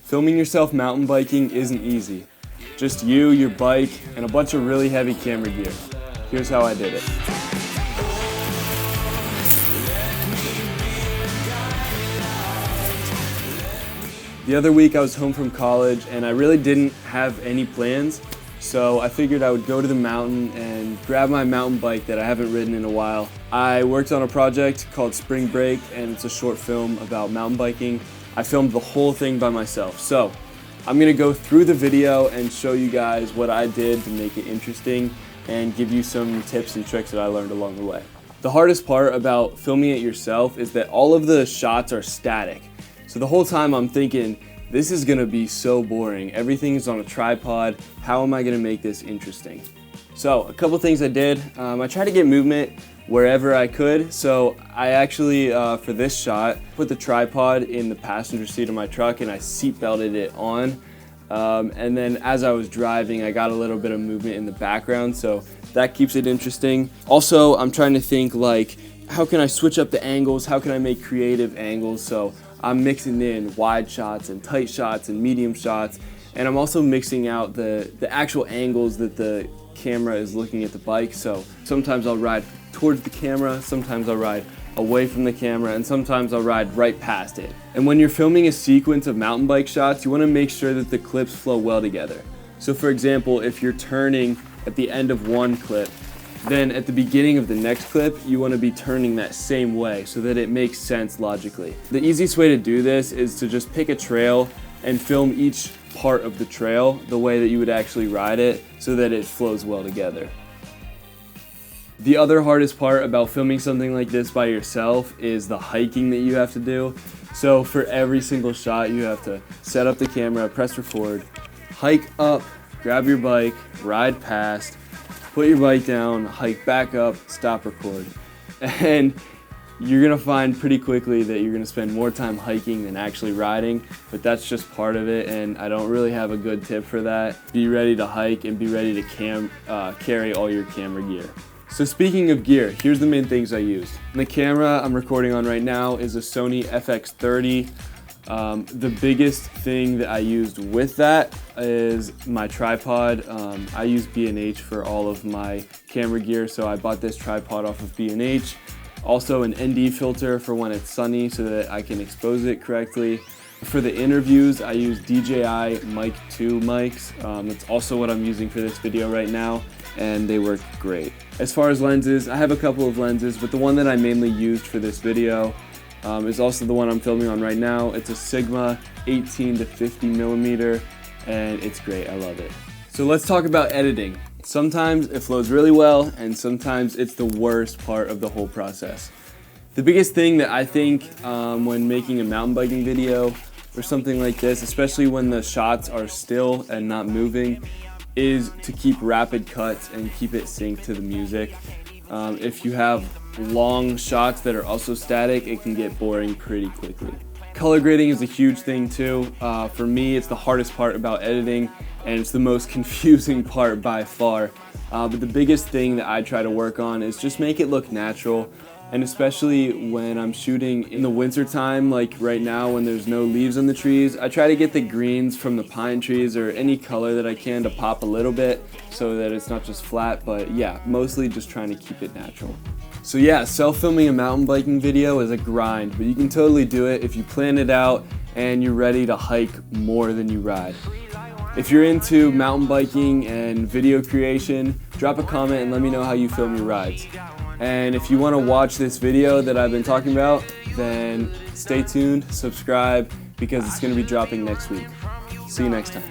Filming yourself mountain biking isn't easy. Just you, your bike, and a bunch of really heavy camera gear. Here's how I did it. The other week I was home from college and I really didn't have any plans, so I figured I would go to the mountain and grab my mountain bike that I haven't ridden in a while. I worked on a project called Spring Break, and it's a short film about mountain biking. I filmed the whole thing by myself, so I'm gonna go through the video and show you guys what I did to make it interesting and give you some tips and tricks that I learned along the way. The hardest part about filming it yourself is that all of the shots are static. So the whole time I'm thinking, this is gonna be so boring. Everything is on a tripod. How am I gonna make this interesting? So a couple things I did. I tried to get movement wherever I could. So I actually, for this shot, put the tripod in the passenger seat of my truck and I seat belted it on. And then as I was driving, I got a little bit of movement in the background, so that keeps it interesting. Also, I'm trying to think like, how can I switch up the angles? How can I make creative angles? So I'm mixing in wide shots and tight shots and medium shots, and I'm also mixing out the actual angles that the camera is looking at the bike. So sometimes I'll ride towards the camera, sometimes I'll ride away from the camera, and sometimes I'll ride right past it. And when you're filming a sequence of mountain bike shots, you want to make sure that the clips flow well together. So for example, if you're turning at the end of one clip, then at the beginning of the next clip, you want to be turning that same way so that it makes sense logically. The easiest way to do this is to just pick a trail and film each part of the trail the way that you would actually ride it so that it flows well together. The other hardest part about filming something like this by yourself is the hiking that you have to do. So for every single shot, you have to set up the camera, press record, hike up, grab your bike, ride past, put your bike down, hike back up, stop record. And you're gonna find pretty quickly that you're gonna spend more time hiking than actually riding, but that's just part of it, and I don't really have a good tip for that. Be ready to hike and be ready to carry all your camera gear. So speaking of gear, here's the main things I used. The camera I'm recording on right now is a Sony FX30. The biggest thing that I used with that is my tripod. I use B&H for all of my camera gear, so I bought this tripod off of B&H. Also an ND filter for when it's sunny so that I can expose it correctly. For the interviews, I use DJI Mic 2 mics. That's also what I'm using for this video right now, and they work great. As far as lenses, I have a couple of lenses, but the one that I mainly used for this video is also the one I'm filming on right now. It's a Sigma 18 to 50 millimeter, and it's great, I love it. So let's talk about editing. Sometimes it flows really well, and sometimes it's the worst part of the whole process. The biggest thing that I think when making a mountain biking video or something like this, especially when the shots are still and not moving, is to keep rapid cuts and keep it synced to the music. If you have long shots that are also static, it can get boring pretty quickly. Color grading is a huge thing too. For me, it's the hardest part about editing, and it's the most confusing part by far. But the biggest thing that I try to work on is just make it look natural. And especially when I'm shooting in the winter time, like right now when there's no leaves on the trees, I try to get the greens from the pine trees or any color that I can to pop a little bit so that it's not just flat, but yeah, mostly just trying to keep it natural. So yeah, self-filming a mountain biking video is a grind, but you can totally do it if you plan it out and you're ready to hike more than you ride. If you're into mountain biking and video creation, drop a comment and let me know how you film your rides. And if you want to watch this video that I've been talking about, then stay tuned, subscribe, because it's going to be dropping next week. See you next time.